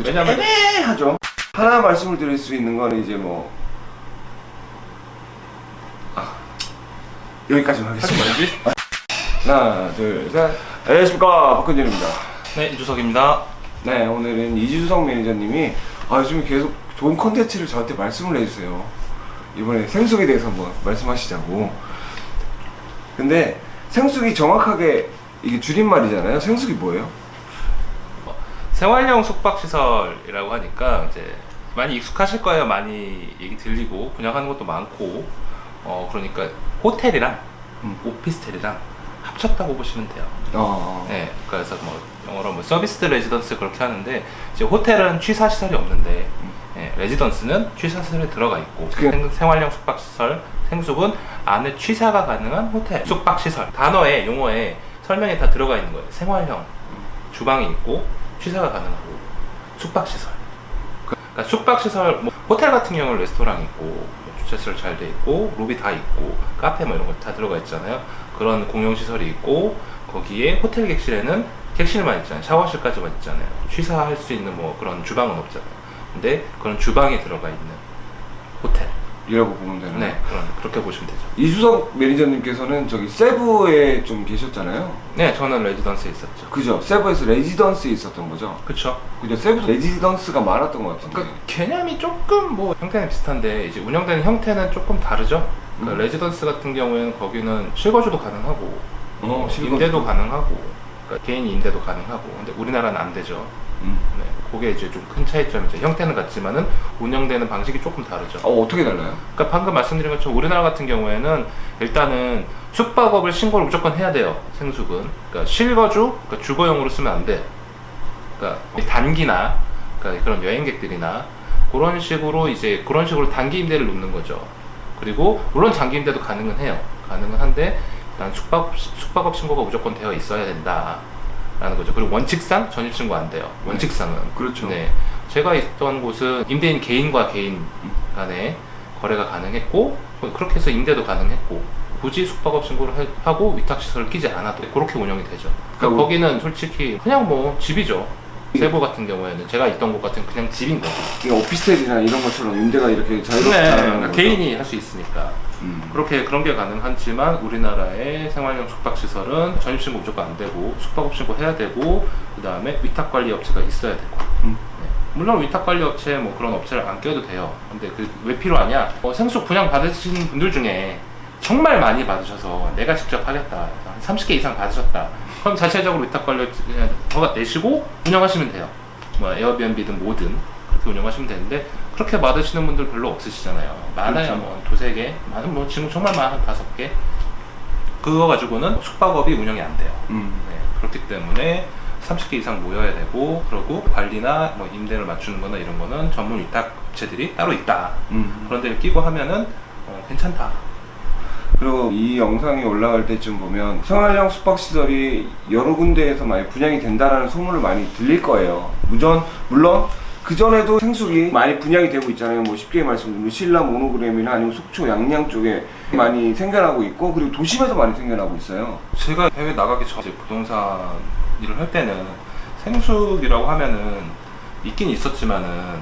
그쵸? 왜냐면 애매하죠. 하나 말씀을 드릴 수 있는 거는 이제 뭐 여기까지만 하지 하겠습니다. 말지. 하나, 둘, 셋. 안녕하십니까, 박근진입니다. 네, 이주석입니다. 네, 오늘은 이주석 매니저님이 요즘 계속 좋은 컨텐츠를 저한테 말씀을 해주세요. 이번에 생숙에 대해서 한번 말씀하시자고. 근데 생숙이 정확하게 이게 줄임말이잖아요. 생숙이 뭐예요? 생활형 숙박시설이라고 하니까 이제 많이 익숙하실 거예요. 많이 얘기 들리고 분양하는 것도 많고 그러니까 호텔이랑 오피스텔이랑 합쳤다고 보시면 돼요. 네, 그래서 뭐 영어로 뭐 서비스 레지던스 그렇게 하는데 이제 호텔은 취사 시설이 없는데 레지던스는 취사 시설에 들어가 있고 생활형 숙박시설 생숙은 안에 취사가 가능한 호텔 숙박시설 단어에 용어에 설명이 다 들어가 있는 거예요. 생활형 주방이 있고 취사가 가능하고 숙박시설. 그러니까 숙박시설 뭐 호텔 같은 경우는 레스토랑 있고 뭐 주차시설 잘 돼 있고 로비 다 있고 카페 뭐 이런 거 다 들어가 있잖아요. 그런 공용시설이 있고 거기에 호텔 객실에는 객실만 있잖아요. 샤워실까지만 있잖아요. 취사할 수 있는 뭐 그런 주방은 없잖아요. 근데 그런 주방이 들어가 있는 호텔 이라고 보면 되나요? 네, 그렇게 보시면 되죠. 이주석 매니저님께서는 저기 세부에 좀 계셨잖아요. 네, 저는 레지던스에 있었죠. 그죠? 세부에서 레지던스에 있었던 거죠? 그쵸. 그죠? 세부도 레지던스가 많았던 것 같은데. 그러니까 개념이 조금 뭐 형태는 비슷한데 이제 운영되는 형태는 조금 다르죠. 그러니까 레지던스 같은 경우에는 거기는 실거주도 가능하고 임대도 가능하고 그러니까 개인 임대도 가능하고 근데 우리나라는 안 되죠. 네, 그게 이제 좀 큰 차이점이죠. 형태는 같지만은 운영되는 방식이 조금 다르죠. 어떻게 달라요? 그러니까 방금 말씀드린 것처럼 우리나라 같은 경우에는 일단은 숙박업을 신고를 무조건 해야 돼요. 생숙은 그러니까 실거주, 그러니까 주거용으로 쓰면 안 돼. 그러니까 단기나 그러니까 그런 여행객들이나 그런 식으로 단기 임대를 놓는 거죠. 그리고 물론 장기 임대도 가능은 해요. 가능은 한데 일단 숙박업 신고가 무조건 되어 있어야 된다. 라는 거죠. 그리고 원칙상 전입 신고 안 돼요. 원칙상은. 그렇죠. 네. 제가 있던 곳은 임대인 개인과 개인 간에 거래가 가능했고 그렇게 해서 임대도 가능했고 굳이 숙박업 신고를 하고 위탁시설을 끼지 않아도 그렇게 운영이 되죠. 그러니까 거기는 솔직히 그냥 뭐 집이죠. 세부 같은 경우에는 제가 있던 곳 같은 그냥 집인 거죠. 이게 오피스텔이나 이런 것처럼 임대가 이렇게 자유롭지 않은 거죠? 개인이 할 수 있으니까. 그런 게 가능하지만 우리나라의 생활형 숙박시설은 전입신고 무조건 안 되고 숙박업 신고 해야 되고 그 다음에 위탁관리업체가 있어야 되고 네. 물론 위탁관리업체 뭐 그런 업체를 안 껴도 돼요. 근데 그 왜 필요하냐? 생숙 분양 받으시는 분들 중에 정말 많이 받으셔서 내가 직접 하겠다 한 30개 이상 받으셨다 그럼 자체적으로 위탁관리업체 허가 내시고 운영하시면 돼요. 뭐 에어비앤비든 뭐든 그렇게 운영하시면 되는데 그렇게 받으시는 분들 별로 없으시잖아요. 많아야 그렇죠. 뭐 두세 개, 많은 뭐 지금 정말 많은 5개. 그거 가지고는 숙박업이 운영이 안 돼요. 네, 그렇기 때문에 30개 이상 모여야 되고 그리고 관리나 뭐 임대를 맞추는 거나 이런 거는 전문 위탁 업체들이 따로 있다. 그런 데를 끼고 하면은 괜찮다. 그리고 이 영상이 올라갈 때쯤 보면 생활형 숙박시설이 여러 군데에서 많이 분양이 된다라는 소문을 많이 들릴 거예요. 물론 그전에도 생숙이 많이 분양이 되고 있잖아요. 뭐 쉽게 말씀드리면 신라 모노그램이나 아니면 속초 양양 쪽에 많이 생겨나고 있고 그리고 도심에도 많이 생겨나고 있어요. 제가 해외 나가기 전에 부동산 일을 할 때는 생숙이라고 하면은 있긴 있었지만은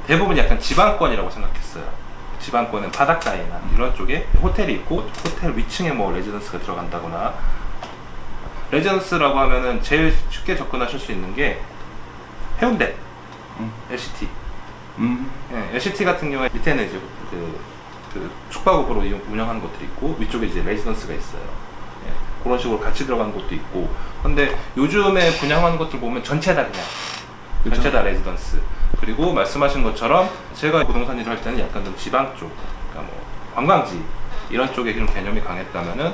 대부분 약간 지방권이라고 생각했어요. 지방권은 바닷가에나 이런 쪽에 호텔이 있고 호텔 위층에 뭐 레지던스가 들어간다거나 레지던스라고 하면은 제일 쉽게 접근하실 수 있는 게 해운대 LCT. 네, LCT 같은 경우에 밑에는 이제 그 숙박업으로 운영하는 것들이 있고 위쪽에 이제 레지던스가 있어요. 네, 그런 식으로 같이 들어가는 것도 있고. 근데 요즘에 분양하는 것들 보면 전체 다 그냥 그쵸? 전체 다 레지던스. 그리고 말씀하신 것처럼 제가 부동산 일을 할 때는 약간 좀 지방 쪽, 그러니까 뭐 관광지 이런 쪽에 그런 개념이 강했다면은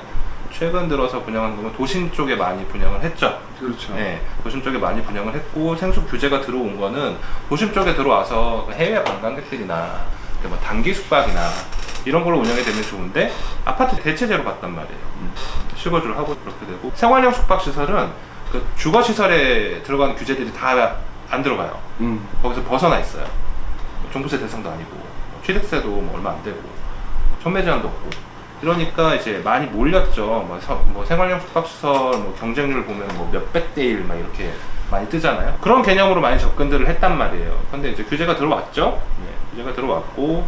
최근 들어서 분양하는 거면 도심 쪽에 많이 분양을 했죠. 그렇죠. 네, 도심 쪽에 많이 분양을 했고 생숙 규제가 들어온 거는 도심 쪽에 들어와서 해외 관광객들이나 뭐 단기 숙박이나 이런 걸로 운영이 되면 좋은데 아파트 대체제로 갔단 말이에요. 실거주를 하고 그렇게 되고 생활형 숙박시설은 그 주거시설에 들어가는 규제들이 다 안 들어가요. 거기서 벗어나 있어요. 종부세 대상도 아니고 취득세도 뭐 얼마 안 되고 전매 제한도 없고 이러니까 이제 많이 몰렸죠. 뭐 생활형 숙박시설 뭐 경쟁률 보면 뭐 몇백 대 1 막 이렇게 많이 뜨잖아요. 그런 개념으로 많이 접근들을 했단 말이에요. 근데 이제 규제가 들어왔죠. 네, 규제가 들어왔고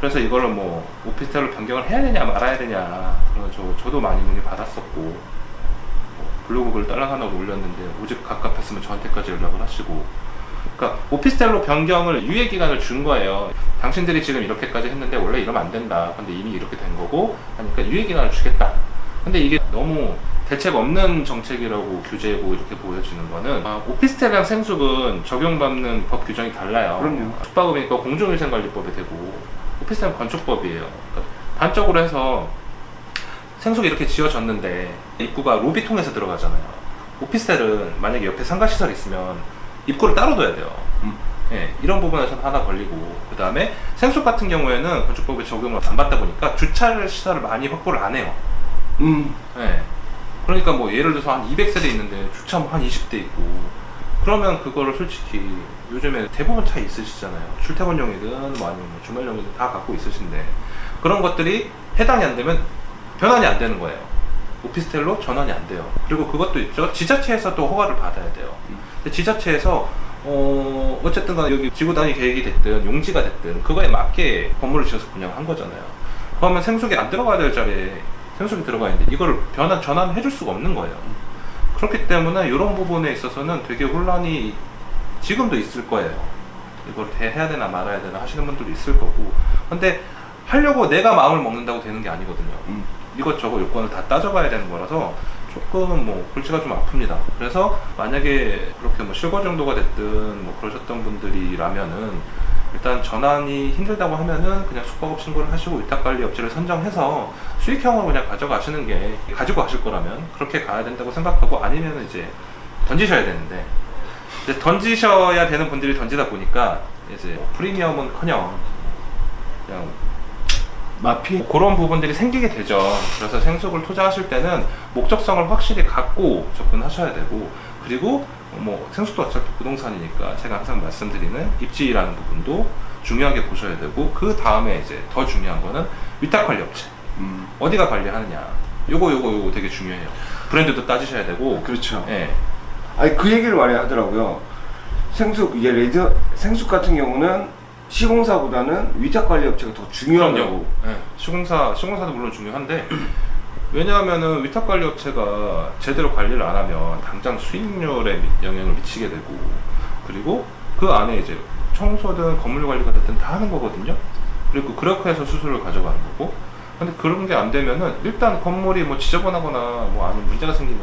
그래서 이걸로 뭐 오피스텔로 변경을 해야 되냐 말아야 되냐 저도 많이 문의 받았었고 블로그 글 딸랑 하나 올렸는데 오직 갑갑했으면 저한테까지 연락을 하시고 그러니까 오피스텔로 변경을 유예 기간을 준 거예요. 당신들이 지금 이렇게까지 했는데 원래 이러면 안 된다. 근데 이미 이렇게 된 거고 하니까 유예 기간을 주겠다. 근데 이게 너무 대책 없는 정책이라고 규제고 이렇게 보여지는 거는 오피스텔이랑 생숙은 적용받는 법 규정이 달라요. 그럼요. 숙박업이니까 공중위생관리법이 되고 오피스텔은 건축법이에요. 그러니까 단적으로 해서 생숙이 이렇게 지어졌는데 입구가 로비 통해서 들어가잖아요. 오피스텔은 만약에 옆에 상가시설이 있으면 입구를 따로 둬야 돼요. 예, 이런 부분에서는 하나 걸리고 그 다음에 생숙 같은 경우에는 건축법에 적용을 안 받다 보니까 주차 시설을 많이 확보를 안 해요. 예. 그러니까 뭐 예를 들어서 한 200세대 있는데 주차 뭐 한 20대 있고 그러면 그거를 솔직히 요즘에 대부분 차 있으시잖아요. 출퇴근용이든 뭐 아니면 뭐 주말용이든 다 갖고 있으신데 그런 것들이 해당이 안 되면 변환이 안 되는 거예요. 오피스텔로 전환이 안 돼요. 그리고 그것도 있죠. 지자체에서 또 허가를 받아야 돼요. 근데 지자체에서 어쨌든 간에 여기 지구단위 계획이 됐든 용지가 됐든 그거에 맞게 건물을 지어서 분양한 거잖아요. 그러면 생숙이 안 들어가야 될 자리에 생숙이 들어가 있는데 이걸 전환해 줄 수가 없는 거예요. 그렇기 때문에 이런 부분에 있어서는 되게 혼란이 지금도 있을 거예요. 이걸 해야 되나 말아야 되나 하시는 분들도 있을 거고 근데 하려고 내가 마음을 먹는다고 되는 게 아니거든요. 이것저것 요건을 다 따져봐야 되는 거라서 조금 뭐 골치가 좀 아픕니다. 그래서 만약에 그렇게 뭐 실거 정도가 됐든 뭐 그러셨던 분들이라면은 일단 전환이 힘들다고 하면은 그냥 숙박업 신고를 하시고 위탁관리업체를 선정해서 수익형으로 그냥 가져가시는 게 가지고 가실 거라면 그렇게 가야 된다고 생각하고 아니면 이제 던지셔야 되는데 이제 던지셔야 되는 분들이 던지다 보니까 이제 프리미엄은커녕 그냥 마피? 그런 부분들이 생기게 되죠. 그래서 생숙을 투자하실 때는 목적성을 확실히 갖고 접근하셔야 되고 그리고 뭐 생숙도 어차피 부동산이니까 제가 항상 말씀드리는 입지라는 부분도 중요하게 보셔야 되고 그 다음에 이제 더 중요한 거는 위탁관리업체 어디가 관리하느냐 요거 되게 중요해요. 브랜드도 따지셔야 되고 그렇죠. 예. 아니 그 얘기를 많이 하더라고요. 생숙 생숙 같은 경우는 시공사보다는 위탁관리업체가 더 중요하다고. 네. 시공사도 물론 중요한데 왜냐하면은 위탁관리업체가 제대로 관리를 안 하면 당장 수익률에 영향을 미치게 되고 그리고 그 안에 이제 청소든 건물 관리가 됐든 다 하는 거거든요. 그리고 그렇게 해서 수수료를 가져가는 거고 근데 그런 게 안 되면은 일단 건물이 뭐 지저분하거나 뭐 아니면 문제가 생기면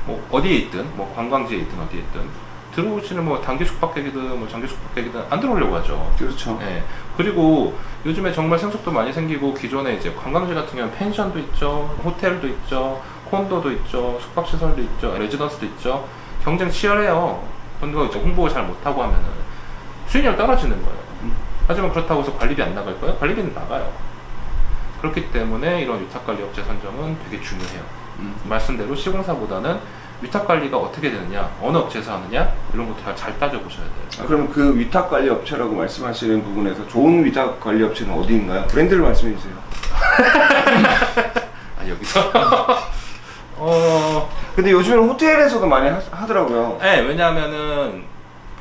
뭐 어디에 있든 뭐 관광지에 있든 어디에 있든 들어오시는 뭐 단기 숙박객이든 뭐 장기 숙박객이든 안 들어오려고 하죠. 그렇죠. 예. 그리고 요즘에 정말 생숙도 많이 생기고 기존에 이제 관광지 같은 경우는 펜션도 있죠, 호텔도 있죠, 콘도도 있죠, 숙박시설도 있죠, 레지던스도 있죠. 경쟁 치열해요. 근데 이제 홍보 잘 못하고 하면은 수익률 떨어지는 거예요. 하지만 그렇다고 해서 관리비 안 나갈까요? 관리비는 나가요. 그렇기 때문에 이런 위탁관리업체 선정은 되게 중요해요. 말씀대로 시공사보다는 위탁관리가 어떻게 되느냐, 어느 업체에서 하느냐 이런 것도 잘 따져보셔야 돼요. 그럼 그 위탁관리업체라고 말씀하시는 부분에서 좋은 위탁관리업체는 어디인가요? 브랜드를 말씀해 주세요. 아 여기서? 근데 요즘에는 호텔에서도 많이 하더라고요. 네, 왜냐하면은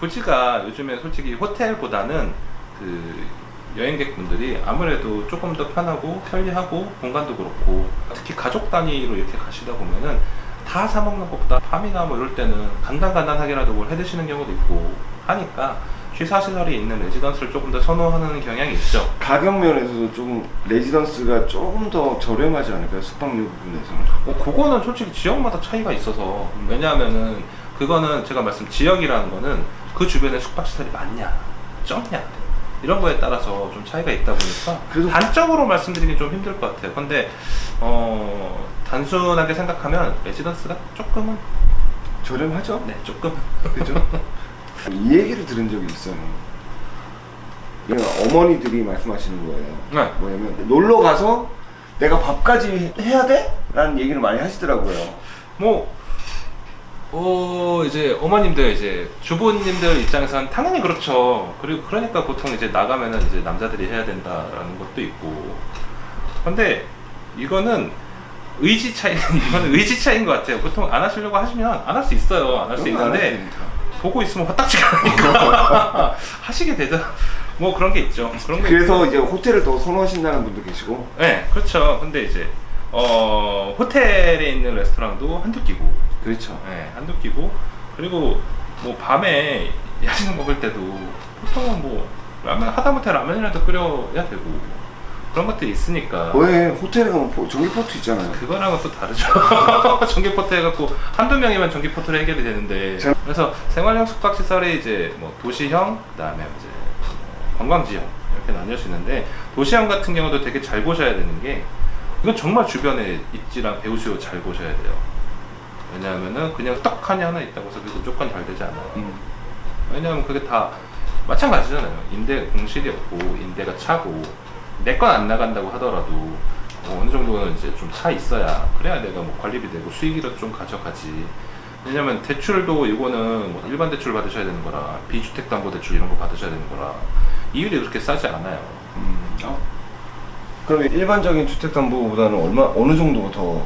부지가 요즘에 솔직히 호텔보다는 그 여행객분들이 아무래도 조금 더 편하고 편리하고 공간도 그렇고 특히 가족 단위로 이렇게 가시다 보면은 다 사먹는 것보다 밤이나 뭐 이럴 때는 간단하게라도 뭘 해드시는 경우도 있고 하니까 취사시설이 있는 레지던스를 조금 더 선호하는 경향이 있죠. 가격 면에서도 조금 레지던스가 조금 더 저렴하지 않을까요? 숙박료 부분에서는. 그거는 솔직히 지역마다 차이가 있어서 왜냐하면은 그거는 제가 말씀 지역이라는 거는 그 주변에 숙박시설이 많냐 적냐 이런 거에 따라서 좀 차이가 있다 보니까 그래도 단적으로 말씀드리기 좀 힘들 것 같아요. 근데 단순하게 생각하면 레지던스가 조금은 저렴하죠? 네 조금 그죠? 이 얘기를 들은 적이 있어요. 어머니들이 말씀하시는 거예요. 네. 뭐냐면 놀러 가서 내가 밥까지 해야 돼? 라는 얘기를 많이 하시더라고요. 뭐 이제 어머님들 이제 주부님들 입장에서는 당연히 그렇죠. 그리고 그러니까 보통 이제 나가면은 이제 남자들이 해야 된다라는 것도 있고. 근데 이거는 의지 차이 이거는 의지 차이인 것 같아요. 보통 안 하시려고 하시면 안 할 수 있어요. 안 할 수 있는데 보고 있으면 화딱지가 나니까 하시게 되죠. 뭐 그런 게 있죠. 그런 게 그래서 이제 호텔을 더 선호하신다는 분도 계시고. 네, 그렇죠. 근데 이제 호텔에 있는 레스토랑도 한두 끼고, 그렇죠. 네, 한두 끼고, 그리고 뭐 밤에 야식 먹을 때도 보통은 뭐 라면 하다못해 라면이라도 끓여야 되고 그런 것들이 있으니까. 왜 호텔에 가면 전기포트 있잖아요. 그거랑은 또 다르죠. 전기포트 해갖고 한두 명이면 전기포트로 해결이 되는데. 그래서 생활형 숙박시설이 이제 뭐 도시형, 그다음에 이제 관광지형 이렇게 나뉘어지는데, 도시형 같은 경우도 되게 잘 보셔야 되는 게, 이건 정말 주변에 입지랑 배우시고 잘 보셔야 돼요. 왜냐하면은 그냥 떡하니 하나 있다고 해서 그게 무조건 잘 되지 않아요. 왜냐하면 그게 다 마찬가지잖아요. 임대 공실이 없고 임대가 차고, 내 건 안 나간다고 하더라도 어느 정도는 이제 좀 차 있어야, 그래야 내가 뭐 관리비 내고 수익이라도 좀 가져가지. 왜냐면 대출도 이거는 뭐 일반 대출 받으셔야 되는 거라, 비주택담보대출 이런 거 받으셔야 되는 거라 이율이 그렇게 싸지 않아요. 그러면 일반적인 주택담보보다는 어느 정도 더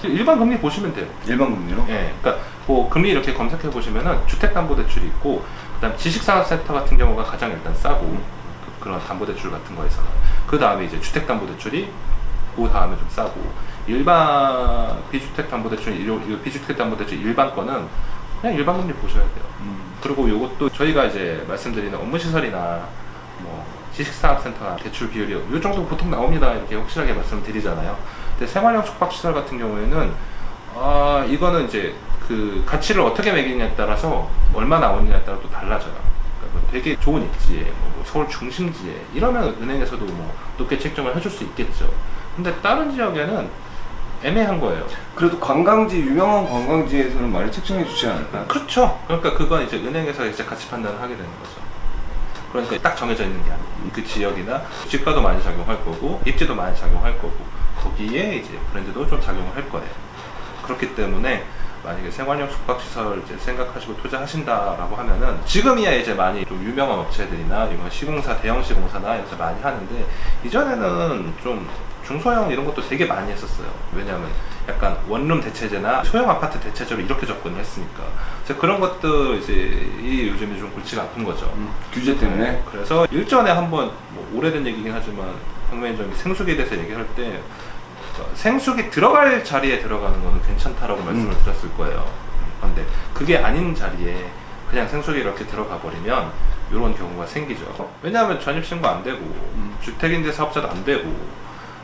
일반 금리 보시면 돼요. 일반 금리로? 예, 그러니까 뭐 금리 이렇게 검색해 보시면은 주택담보대출이 있고, 그다음 지식산업센터 같은 경우가 가장 일단 싸고, 그런 담보대출 같은 거에서는 그 다음에 이제 주택담보대출이 그 다음에 좀 싸고, 일반 비주택담보대출, 비주택담보대출 일반 거는 그냥 일반 금리 보셔야 돼요. 그리고 요것도 저희가 이제 말씀드리는 업무시설이나 뭐 지식산업센터나 대출 비율이 요 정도 보통 나옵니다, 이렇게 확실하게 말씀드리잖아요. 근데 생활형 숙박시설 같은 경우에는 이거는 이제 그 가치를 어떻게 매기느냐에 따라서 얼마 나오느냐에 따라 또 달라져요. 그러니까 뭐 되게 좋은 입지에, 뭐 서울 중심지에 이러면 은행에서도 뭐 높게 책정을 해줄 수 있겠죠. 근데 다른 지역에는 애매한 거예요. 그래도 유명한 관광지에서는 많이 책정해 주지 않을까요? 그렇죠. 그러니까 그건 이제 은행에서 이제 가치 판단을 하게 되는 거죠. 그러니까 딱 정해져 있는 게 아니고, 그 지역이나 주가도 많이 작용할 거고, 입지도 많이 작용할 거고, 거기에 이제 브랜드도 좀 작용을 할 거예요. 그렇기 때문에 만약에 생활형 숙박시설 이제 생각하시고 투자하신다라고 하면은, 지금이야 이제 많이 좀 유명한 업체들이나 이런 시공사, 대형 시공사나 이런 데 많이 하는데, 이전에는 좀 중소형 이런 것도 되게 많이 했었어요. 왜냐하면 약간 원룸 대체제나 소형 아파트 대체제로 이렇게 접근을 했으니까. 그래서 그런 것도 이제 요즘에 좀 골치가 아픈 거죠. 규제 때문에. 그래서 일전에 한번 뭐 오래된 얘기긴 하지만 황매니저님이 생수기에 대해서 얘기할 때, 생수기 들어갈 자리에 들어가는 거는 괜찮다라고 말씀을 드렸을 거예요. 그런데 그게 아닌 자리에 그냥 생수기 이렇게 들어가 버리면 이런 경우가 생기죠. 왜냐하면 전입신고 안 되고, 주택임대 사업자도 안 되고,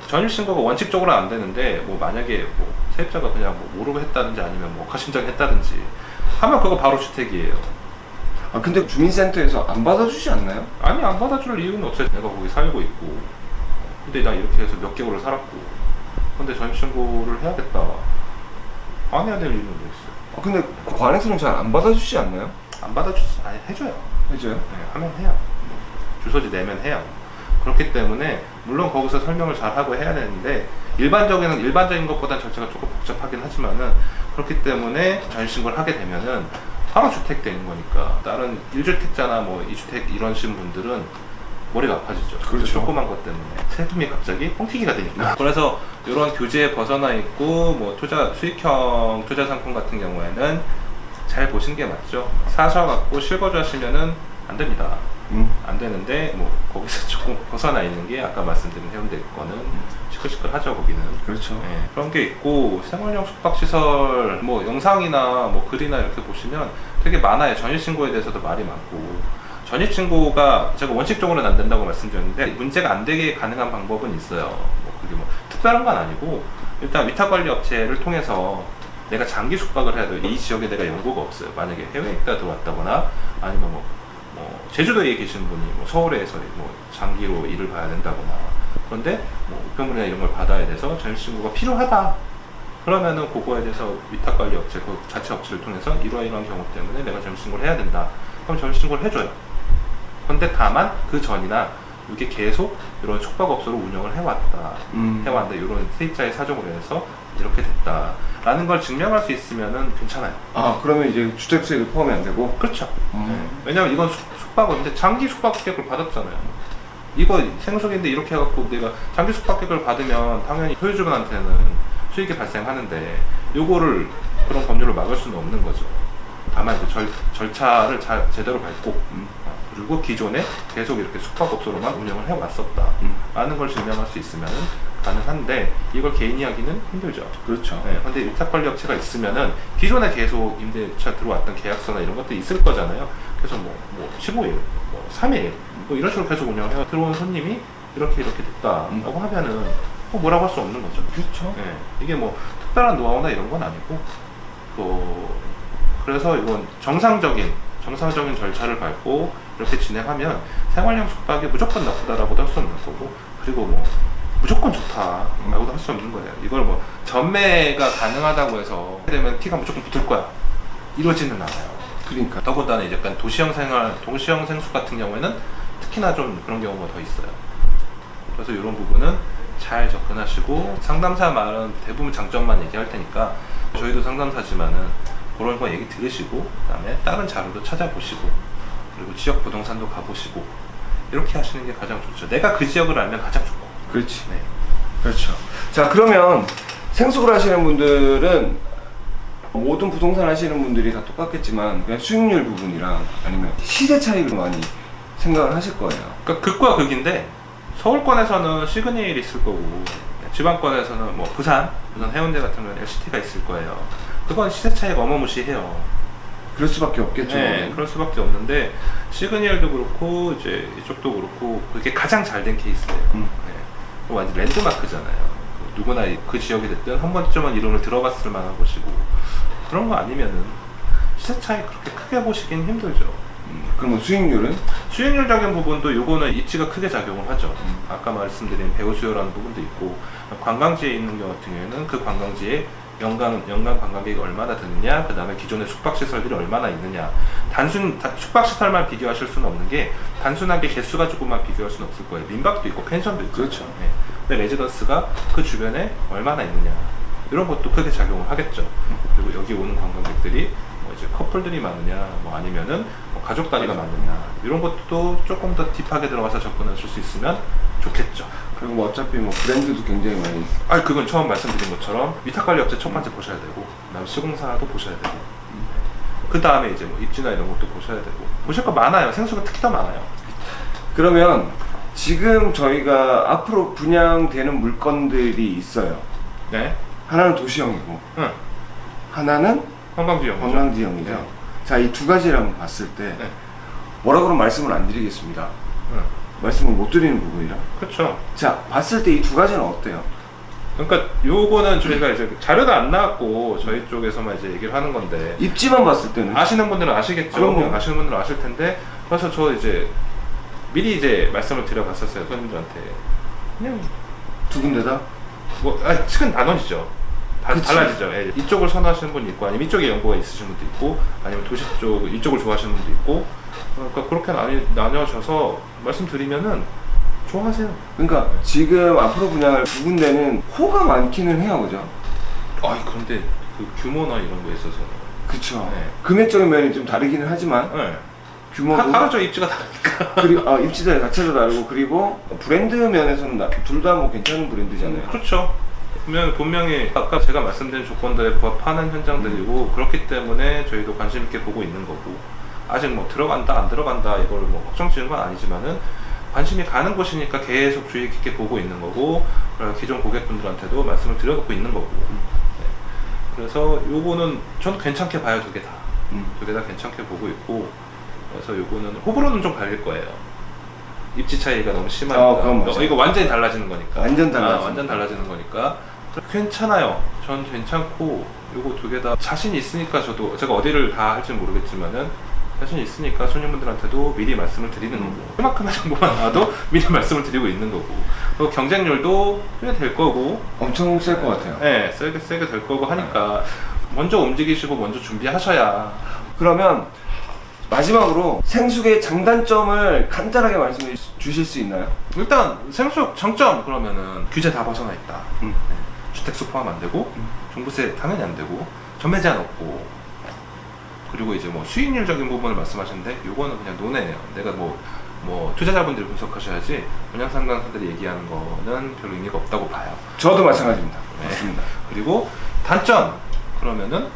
전입신고가 원칙적으로 안 되는데, 뭐 만약에 뭐 세입자가 그냥 뭐 모르고 했다든지 아니면 뭐 가심작용 했다든지 하면 그거 바로 주택이에요. 근데 주민센터에서 안 받아주지 않나요? 아니, 안 받아줄 이유는 없어요. 내가 거기 살고 있고, 근데 나 이렇게 해서 몇 개월을 살았고, 근데 전입신고를 해야겠다, 안 해야 될 이유는 뭐 있어요? 근데 관에서는 잘 안 받아주지 않나요? 안 받아주지, 아니 해줘요. 해줘요? 네, 하면 해요. 주소지 내면 해요. 그렇기 때문에 물론 거기서 설명을 잘 하고 해야 되는데, 일반적인 것보다 절차가 조금 복잡하긴 하지만은, 그렇기 때문에 전입신고를 하게 되면은 바로 주택 되는 거니까, 다른 1주택자나 뭐 2주택 이러신 분들은 머리가 아파지죠. 그렇죠. 조그만 것 때문에 세금이 갑자기 뻥튀기가 되니까. 그래서 이런 규제에 벗어나 있고, 뭐 수익형 투자 상품 같은 경우에는 잘 보시는 게 맞죠. 사셔갖고 실거주 하시면은 안 됩니다. 안 되는데, 뭐 거기서 조금 벗어나 있는 게 아까 말씀드린 해운대 거는 시끌시끌하죠, 거기는. 그렇죠. 네, 그런 게 있고, 생활형 숙박시설 뭐 영상이나 뭐 글이나 이렇게 보시면 되게 많아요. 전입신고에 대해서도 말이 많고, 전입신고가 제가 원칙적으로는 안 된다고 말씀드렸는데, 문제가 안 되게 가능한 방법은 있어요. 뭐 그게 뭐 특별한 건 아니고, 일단 위탁관리업체를 통해서 내가 장기 숙박을 해야 돼요. 이 지역에 내가 연고가 없어요. 만약에 해외에 있다 들어왔다거나, 아니면 뭐 제주도에 계신 분이 뭐 서울에서 뭐 장기로 일을 봐야 된다거나, 그런데 뭐 우편물이나 이런 걸 받아야 돼서 전입신고가 필요하다, 그러면은 그거에 대해서 위탁관리업체, 그 자체 업체를 통해서 이러이러한 경우 때문에 내가 전입신고를 해야 된다, 그럼 전입신고를 해줘요. 그런데 다만 그 전이나 이게 계속 이런 숙박업소로 운영을 해왔다, 해왔는데 이런 세입자의 사정으로 해서 이렇게 됐다 라는 걸 증명할 수 있으면은 괜찮아요. 그러면 이제 주택수익을 포함이 안 되고? 그렇죠. 왜냐면 이건 숙박업인데 장기 숙박객을 받았잖아요. 이거 생수기인데 이렇게 해갖고 내가 장기 숙박객을 받으면 당연히 소유주분한테는 수익이 발생하는데 요거를 그런 법률을 막을 수는 없는 거죠. 다만 이제 절차를 제대로 밟고 그리고 기존에 계속 이렇게 숙박업소로만 운영을 해왔었다 라는 걸 증명할 수 있으면 가능한데 이걸 개인이 하기는 힘들죠. 그렇죠. 네, 근데 위탁관리업체가 있으면은 기존에 계속 임대차 들어왔던 계약서나 이런 것들이 있을 거잖아요. 그래서 뭐 15일, 뭐 3일 뭐 이런 식으로 계속 운영을 해요. 들어온 손님이 이렇게 됐다라고 하면은 뭐라고 할 수 없는 거죠. 그렇죠. 네, 이게 뭐 특별한 노하우나 이런 건 아니고 그래서 이건 정상적인 절차를 밟고 이렇게 진행하면 생활형 숙박이 무조건 나쁘다라고도 할 수 없는 거고, 그리고 뭐 무조건 좋다라고도 할 수 없는 거예요. 이걸 뭐 전매가 가능하다고 해서 되면 티가 무조건 붙을 거야 이러지는 않아요. 그러니까 더군다나 이제 약간 도시형 생수 같은 경우에는 특히나 좀 그런 경우가 더 있어요. 그래서 이런 부분은 잘 접근하시고, 상담사 말은 대부분 장점만 얘기할 테니까 저희도 상담사지만은 그런 거 얘기 들으시고, 그다음에 다른 자료도 찾아보시고, 그리고 지역 부동산도 가보시고 이렇게 하시는 게 가장 좋죠. 내가 그 지역을 알면 가장 좋고. 그렇지. 네. 그렇죠. 자, 그러면 생수를 하시는 분들은 모든 부동산 하시는 분들이 다 똑같겠지만 그냥 수익률 부분이랑 아니면 시세 차익을 많이 생각을 하실 거예요. 그러니까 극과 극인데, 서울권에서는 시그니엘이 있을 거고, 지방권에서는 뭐 부산 해운대 같은 경우는 LCT가 있을 거예요. 그건 시세 차이가 어마무시해요. 그럴 수밖에 없겠죠. 네, 그럴 수밖에 없는데 시그니엘도 그렇고 이제 이쪽도 그렇고 그게 가장 잘 된 케이스예요. 네. 완전 랜드마크잖아요. 누구나 그 지역이 됐든 한 번쯤은 이름을 들어봤을 만한 곳이고, 그런 거 아니면은 시세 차이 그렇게 크게 보시긴 힘들죠. 그러면 수익률은? 수익률적인 부분도 요거는 입지가 크게 작용을 하죠. 아까 말씀드린 배우 수요라는 부분도 있고, 관광지에 있는 경우 같은 경우에는 그 관광지에 연간 관광객이 얼마나 드느냐, 그 다음에 기존의 숙박시설들이 얼마나 있느냐. 숙박시설만 비교하실 수는 없는 게, 단순하게 개수 가지고만 비교할 수는 없을 거예요. 민박도 있고 펜션도 있고. 그렇죠. 네. 근데 레지던스가 그 주변에 얼마나 있느냐, 이런 것도 크게 작용을 하겠죠. 그리고 여기 오는 관광객들이 뭐 이제 커플들이 많으냐, 뭐 아니면은 뭐 가족 단위가 많느냐, 이런 것도 조금 더 딥하게 들어가서 접근하실 수 있으면 좋겠죠. 그리고 뭐 어차피 뭐 브랜드도 굉장히 많이. 그건 처음 말씀드린 것처럼 위탁관리업체 첫 번째 보셔야 되고, 그다음에 시공사도 보셔야 되고, 그 다음에 이제 뭐 입지나 이런 것도 보셔야 되고, 보실 거 많아요. 생수가 특히 더 많아요. 그러면 지금 저희가 앞으로 분양되는 물건들이 있어요. 네. 하나는 도시형이고, 응. 하나는 관광지형. 관광지형이죠. 네. 자, 이 두 가지를 한번 봤을 때 네. 뭐라고는 말씀을 안 드리겠습니다. 응. 말씀을 못 드리는 부분이라. 그렇죠. 자, 봤을 때 이 두 가지는 어때요? 그러니까 요거는 저희가 이제 자료도 안 나왔고 저희 쪽에서만 이제 얘기를 하는 건데, 입지만 봤을 때는 아시는 분들은 아시겠죠. 그럼요. 아시는 분들은 아실 텐데, 그래서 저 이제 미리 이제 말씀을 드려봤었어요, 손님들한테. 그냥 두 군데 다? 뭐 측은 나눠지죠. 그치. 달라지죠. 예. 이쪽을 선호하시는 분이 있고, 아니면 이쪽에 연고가 있으신 분도 있고, 아니면 도시 쪽 이쪽을 좋아하시는 분도 있고, 그러니까 그렇게 나뉘어져서 말씀드리면은 좋아하세요. 그러니까 지금 앞으로 분양할 두 군데는 호가 많기는 해요, 그죠? 그런데 그 규모나 이런 거에 있어서는 그쵸. 네. 금액적인 면이 좀 다르기는 하지만 네. 규모도 다르죠. 입지가 다르니까. 그리고 입지들 자체도 다르고, 그리고 브랜드 면에서는 둘 다 뭐 괜찮은 브랜드잖아요. 그렇죠. 분명히 아까 제가 말씀드린 조건들에 부합하는 현장들이고, 그렇기 때문에 저희도 관심 있게 보고 있는 거고, 아직 뭐 들어간다 안 들어간다 이걸 뭐 확정 지은 건 아니지만은 관심이 가는 곳이니까 계속 주의 깊게 보고 있는 거고, 기존 고객분들한테도 말씀을 드려놓고 있는 거고. 네. 그래서 요거는 저는 괜찮게 봐요. 두 개 다. 두 개 다 괜찮게 보고 있고, 그래서 요거는 호불호는 좀 갈릴 거예요. 입지 차이가 너무 심하니까. 그건 맞아요. 이거 완전히 달라지는 거니까. 완전 달라지는 완전 달라지는 거니까. 괜찮아요. 전 괜찮고, 요거 두 개 다 자신이 있으니까, 제가 어디를 다 할지는 모르겠지만은 자신 있으니까 손님분들한테도 미리 말씀을 드리는 거고, 이만큼의 정보만 나와도 미리 말씀을 드리고 있는 거고, 그리고 경쟁률도 꽤 될 거고, 엄청 셀 것 같아요. 네, 세게 될 거고 하니까 먼저 움직이시고 먼저 준비하셔야. 그러면 마지막으로 생수의 장단점을 간단하게 말씀해 주실 수 있나요? 일단 생수 장점 그러면은 규제 다 벗어나 있다. 네. 주택수 포함 안 되고, 종부세 당연히 안 되고, 전매 제한 없고, 그리고 이제 뭐 수익률적인 부분을 말씀하시는데, 요거는 그냥 논해요. 내가 뭐 뭐 투자자분들이 분석하셔야지 분양 상담사들이 얘기하는 거는 별 의미가 없다고 봐요. 저도 마찬가지입니다. 네. 맞습니다. 그리고 단점 그러면은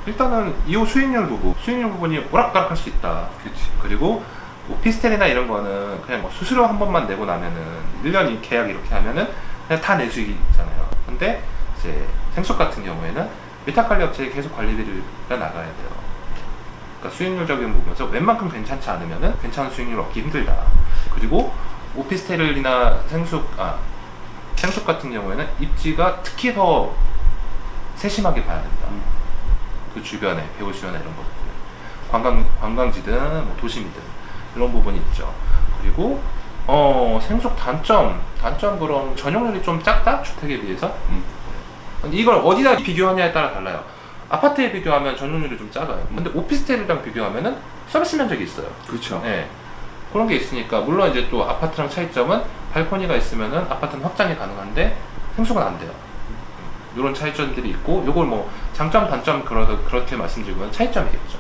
일단은 이후 수익률 부분이 오락가락할 수 있다. 그렇지. 그리고 오피스텔이나 이런 거는 그냥 뭐 수수료 한 번만 내고 나면은 1년 계약 이렇게 하면은 그냥 다 내 수익이잖아요. 근데 이제 생숙 같은 경우에는 위탁 관리 업체에 계속 관리비가 나가야 돼요. 그러니까 수익률적인 부분에서 웬만큼 괜찮지 않으면은 괜찮은 수익률을 얻기 힘들다. 그리고 오피스텔이나 생숙 같은 경우에는 입지가 특히 더 세심하게 봐야 된다. 그 주변에 배우 주변에 이런 것들, 관광지든 뭐 도심이든 이런 부분이 있죠. 그리고 생숙 단점 그럼 전용률이 좀 작다 주택에 비해서. 이걸 어디다 비교하냐에 따라 달라요. 아파트에 비교하면 전용률이 좀 작아요. 근데 오피스텔이랑 비교하면은 서비스 면적이 있어요. 그렇죠. 네. 그런 게 있으니까 물론 이제 또 아파트랑 차이점은 발코니가 있으면은 아파트는 확장이 가능한데 생숙은 안 돼요. 이런 차이점들이 있고, 요걸 뭐 장점 단점 그렇게 말씀드리면 차이점이겠죠.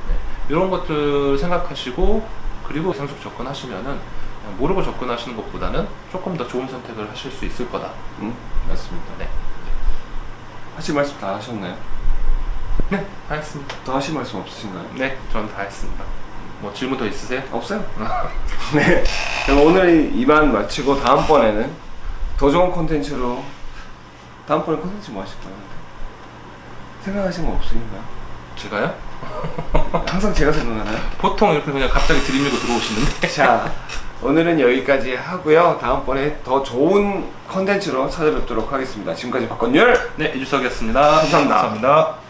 네. 이런 것들 생각하시고 그리고 생숙 접근하시면은 그냥 모르고 접근하시는 것보다는 조금 더 좋은 선택을 하실 수 있을 거다. 맞습니다. 네. 하실 말씀 다 하셨나요? 네, 다 했습니다. 더 하실 말씀 없으신가요? 네, 전 다 했습니다. 뭐 질문 더 있으세요? 없어요. 네. 그럼 오늘 이만 마치고 다음번에는 더 좋은 콘텐츠로 다음번에 콘텐츠 뭐 하실 거예요? 생각하신 거 없으신가요? 제가요? 항상 제가 생각하나요? 보통 이렇게 그냥 갑자기 들이밀고 들어오시는데. 자, 오늘은 여기까지 하고요. 다음번에 더 좋은 컨텐츠로 찾아뵙도록 하겠습니다. 지금까지 박건율. 네, 이주석이었습니다. 감사합니다. 감사합니다.